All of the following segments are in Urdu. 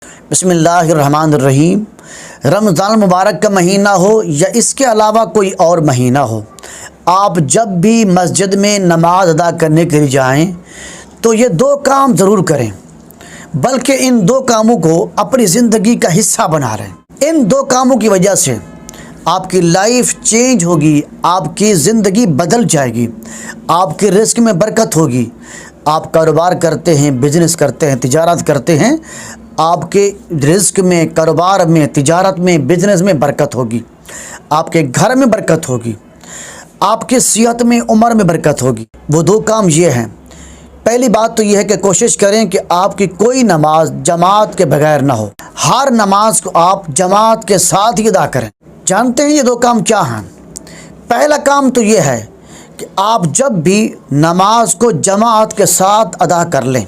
بسم اللہ الرحمن الرحیم۔ رمضان مبارک کا مہینہ ہو یا اس کے علاوہ کوئی اور مہینہ ہو، آپ جب بھی مسجد میں نماز ادا کرنے کے لیے جائیں تو یہ دو کام ضرور کریں، بلکہ ان دو کاموں کو اپنی زندگی کا حصہ بنا لیں۔ ان دو کاموں کی وجہ سے آپ کی لائف چینج ہوگی، آپ کی زندگی بدل جائے گی، آپ کے رزق میں برکت ہوگی۔ آپ کاروبار کرتے ہیں، بزنس کرتے ہیں، تجارت کرتے ہیں، آپ کے رزق میں، کاروبار میں، تجارت میں، بزنس میں برکت ہوگی، آپ کے گھر میں برکت ہوگی، آپ کی صحت میں، عمر میں برکت ہوگی۔ وہ دو کام یہ ہیں۔ پہلی بات تو یہ ہے کہ کوشش کریں کہ آپ کی کوئی نماز جماعت کے بغیر نہ ہو، ہر نماز کو آپ جماعت کے ساتھ ہی ادا کریں۔ جانتے ہیں یہ دو کام کیا ہیں؟ پہلا کام تو یہ ہے کہ آپ جب بھی نماز کو جماعت کے ساتھ ادا کر لیں،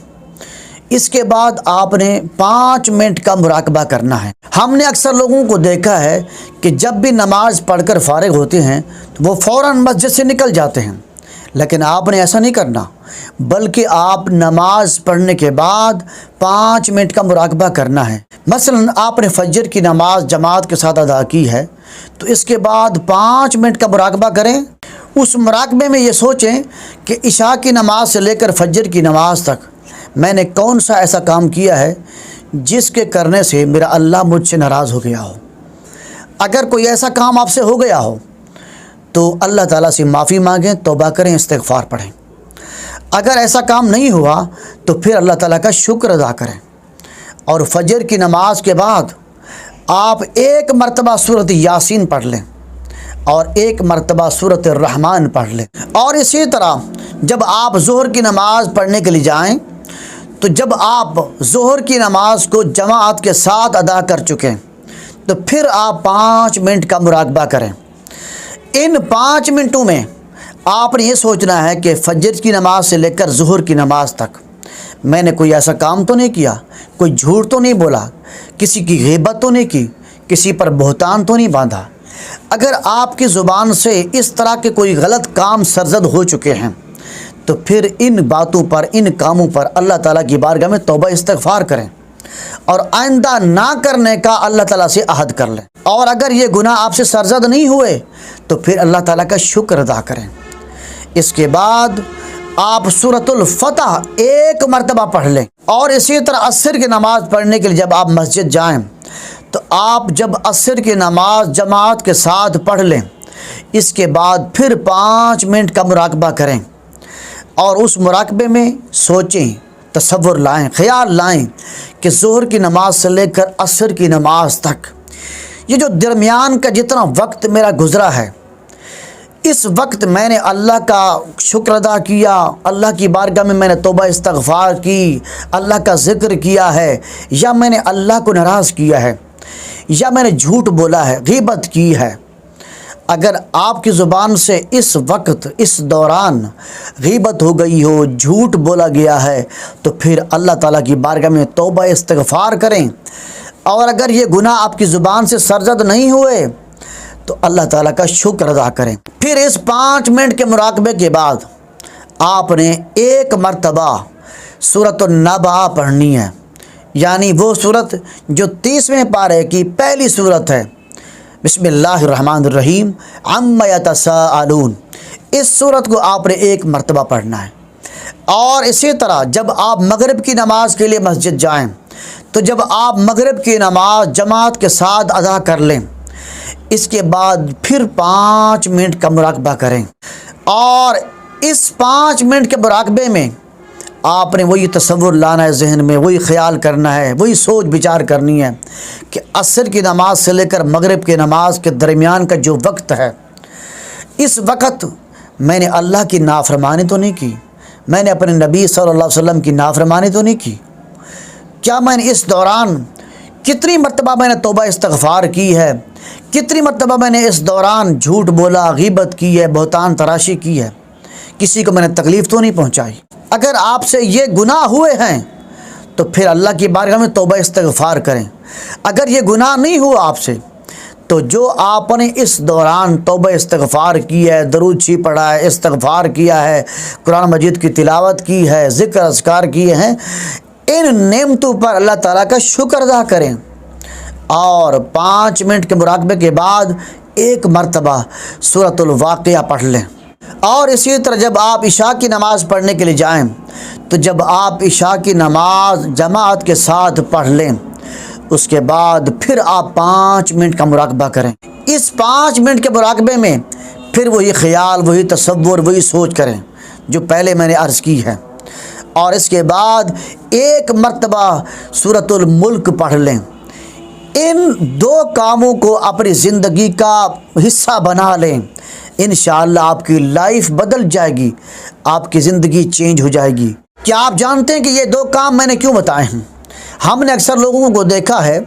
اس کے بعد آپ نے 5 منٹ کا مراقبہ کرنا ہے۔ ہم نے اکثر لوگوں کو دیکھا ہے کہ جب بھی نماز پڑھ کر فارغ ہوتے ہیں تو وہ فوراً مسجد سے نکل جاتے ہیں، لیکن آپ نے ایسا نہیں کرنا، بلکہ آپ نماز پڑھنے کے بعد 5 منٹ کا مراقبہ کرنا ہے۔ مثلاً آپ نے فجر کی نماز جماعت کے ساتھ ادا کی ہے تو اس کے بعد 5 منٹ کا مراقبہ کریں۔ اس مراقبے میں یہ سوچیں کہ عشاء کی نماز سے لے کر فجر کی نماز تک میں نے کون سا ایسا کام کیا ہے جس کے کرنے سے میرا اللہ مجھ سے ناراض ہو گیا ہو۔ اگر کوئی ایسا کام آپ سے ہو گیا ہو تو اللہ تعالیٰ سے معافی مانگیں، توبہ کریں، استغفار پڑھیں۔ اگر ایسا کام نہیں ہوا تو پھر اللہ تعالیٰ کا شکر ادا کریں، اور فجر کی نماز کے بعد آپ 1 مرتبہ سورۃ یاسین پڑھ لیں اور 1 مرتبہ سورۃ الرحمن پڑھ لیں۔ اور اسی طرح جب آپ ظہر کی نماز پڑھنے کے لیے جائیں تو جب آپ ظہر کی نماز کو جماعت کے ساتھ ادا کر چکیں تو پھر آپ 5 منٹ کا مراقبہ کریں۔ ان 5 منٹوں میں آپ نے یہ سوچنا ہے کہ فجر کی نماز سے لے کر ظہر کی نماز تک میں نے کوئی ایسا کام تو نہیں کیا، کوئی جھوٹ تو نہیں بولا، کسی کی غیبت تو نہیں کی، کسی پر بہتان تو نہیں باندھا۔ اگر آپ کی زبان سے اس طرح کے کوئی غلط کام سرزد ہو چکے ہیں تو پھر ان باتوں پر، ان کاموں پر اللہ تعالیٰ کی بارگاہ میں توبہ استغفار کریں اور آئندہ نہ کرنے کا اللہ تعالیٰ سے عہد کر لیں۔ اور اگر یہ گناہ آپ سے سرزد نہیں ہوئے تو پھر اللہ تعالیٰ کا شکر ادا کریں۔ اس کے بعد آپ سورۃ الفتح 1 مرتبہ پڑھ لیں، اور اسی طرح عصر کی نماز پڑھنے کے لیے جب آپ مسجد جائیں تو آپ جب عصر کی نماز جماعت کے ساتھ پڑھ لیں، اس کے بعد پھر 5 منٹ کا مراقبہ کریں، اور اس مراقبے میں سوچیں، تصور لائیں، خیال لائیں کہ ظہر کی نماز سے لے کر عصر کی نماز تک یہ جو درمیان کا جتنا وقت میرا گزرا ہے، اس وقت میں نے اللہ کا شکر ادا کیا، اللہ کی بارگاہ میں نے توبہ استغفار کی، اللہ کا ذکر کیا ہے، یا میں نے اللہ کو ناراض کیا ہے، یا میں نے جھوٹ بولا ہے، غیبت کی ہے۔ اگر آپ کی زبان سے اس وقت، اس دوران غیبت ہو گئی ہو، جھوٹ بولا گیا ہے، تو پھر اللہ تعالیٰ کی بارگاہ میں توبہ استغفار کریں۔ اور اگر یہ گناہ آپ کی زبان سے سرزد نہیں ہوئے تو اللہ تعالیٰ کا شکر ادا کریں۔ پھر اس 5 منٹ کے مراقبے کے بعد آپ نے 1 مرتبہ سورۃ النبأ پڑھنی ہے، یعنی وہ سورت جو 30ویں پارے کی پہلی سورت ہے۔ بسم اللہ الرحمن الرحیم، عما یتساءلون، اس سورت کو آپ نے 1 مرتبہ پڑھنا ہے۔ اور اسی طرح جب آپ مغرب کی نماز کے لیے مسجد جائیں تو جب آپ مغرب کی نماز جماعت کے ساتھ ادا کر لیں، اس کے بعد پھر 5 منٹ کا مراقبہ کریں، اور اس 5 منٹ کے مراقبے میں آپ نے وہی تصور لانا ہے ذہن میں، وہی خیال کرنا ہے، وہی سوچ بچار کرنی ہے کہ عصر کی نماز سے لے کر مغرب کی نماز کے درمیان کا جو وقت ہے، اس وقت میں نے اللہ کی نافرمانی تو نہیں کی، میں نے اپنے نبی صلی اللہ علیہ وسلم کی نافرمانی تو نہیں کی، کیا میں نے اس دوران کتنی مرتبہ میں نے توبہ استغفار کی ہے، کتنی مرتبہ میں نے اس دوران جھوٹ بولا، غیبت کی ہے، بہتان تراشی کی ہے، کسی کو میں نے تکلیف تو نہیں پہنچائی۔ اگر آپ سے یہ گناہ ہوئے ہیں تو پھر اللہ کی بارگاہ میں توبہ استغفار کریں۔ اگر یہ گناہ نہیں ہوا آپ سے تو جو آپ نے اس دوران توبہ استغفار کی ہے، درود شریف پڑھا ہے، استغفار کیا ہے، قرآن مجید کی تلاوت کی ہے، ذکر اذکار کیے ہیں، ان نعمتوں پر اللہ تعالیٰ کا شکر ادا کریں، اور 5 منٹ کے مراقبے کے بعد ایک مرتبہ سورۃ الواقعہ پڑھ لیں۔ اور اسی طرح جب آپ عشاء کی نماز پڑھنے کے لیے جائیں تو جب آپ عشاء کی نماز جماعت کے ساتھ پڑھ لیں، اس کے بعد پھر آپ 5 منٹ کا مراقبہ کریں۔ اس 5 منٹ کے مراقبے میں پھر وہی خیال، وہی تصور، وہی سوچ کریں جو پہلے میں نے عرض کی ہے، اور اس کے بعد ایک مرتبہ سورۃ الملک پڑھ لیں۔ ان 2 کاموں کو اپنی زندگی کا حصہ بنا لیں، انشاءاللہ آپ کی لائف بدل جائے گی، آپ کی زندگی چینج ہو جائے گی۔ کیا آپ جانتے ہیں کہ یہ 2 کام میں نے کیوں بتائے ہیں؟ ہم نے اکثر لوگوں کو دیکھا ہے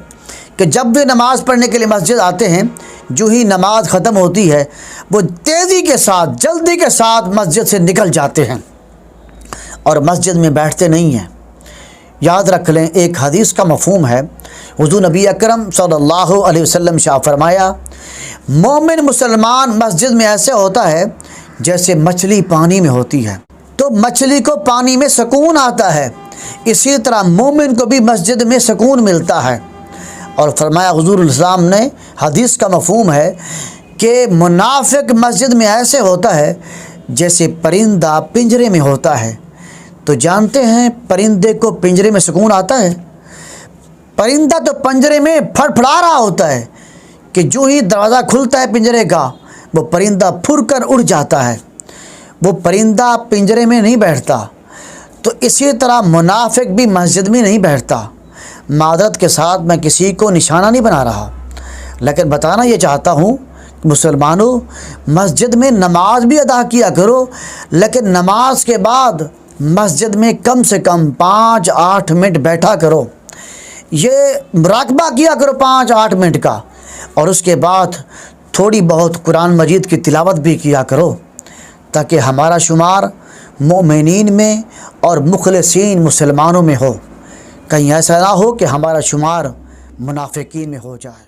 کہ جب بھی نماز پڑھنے کے لیے مسجد آتے ہیں، جو ہی نماز ختم ہوتی ہے وہ تیزی کے ساتھ، جلدی کے ساتھ مسجد سے نکل جاتے ہیں اور مسجد میں بیٹھتے نہیں ہیں۔ یاد رکھ لیں، ایک حدیث کا مفہوم ہے، حضور نبی اکرم صلی اللہ علیہ وسلم شاہ فرمایا، مومن مسلمان مسجد میں ایسے ہوتا ہے جیسے مچھلی پانی میں ہوتی ہے۔ تو مچھلی کو پانی میں سکون آتا ہے، اسی طرح مومن کو بھی مسجد میں سکون ملتا ہے۔ اور فرمایا حضور الاسلام نے، حدیث کا مفہوم ہے کہ منافق مسجد میں ایسے ہوتا ہے جیسے پرندہ پنجرے میں ہوتا ہے۔ تو جانتے ہیں پرندے کو پنجرے میں سکون آتا ہے؟ پرندہ تو پنجرے میں پھڑ پھڑا رہا ہوتا ہے کہ جو ہی دروازہ کھلتا ہے پنجرے کا، وہ پرندہ پھر کر اڑ جاتا ہے، وہ پرندہ پنجرے میں نہیں بیٹھتا۔ تو اسی طرح منافق بھی مسجد میں نہیں بیٹھتا۔ معذرت کے ساتھ میں کسی کو نشانہ نہیں بنا رہا، لیکن بتانا یہ چاہتا ہوں کہ مسلمانوں، مسجد میں نماز بھی ادا کیا کرو، لیکن نماز کے بعد مسجد میں کم سے کم 5-8 منٹ بیٹھا کرو، یہ مراقبہ کیا کرو 5-8 منٹ کا، اور اس کے بعد تھوڑی بہت قرآن مجید کی تلاوت بھی کیا کرو، تاکہ ہمارا شمار مومنین میں اور مخلصین مسلمانوں میں ہو، کہیں ایسا نہ ہو کہ ہمارا شمار منافقین میں ہو جائے۔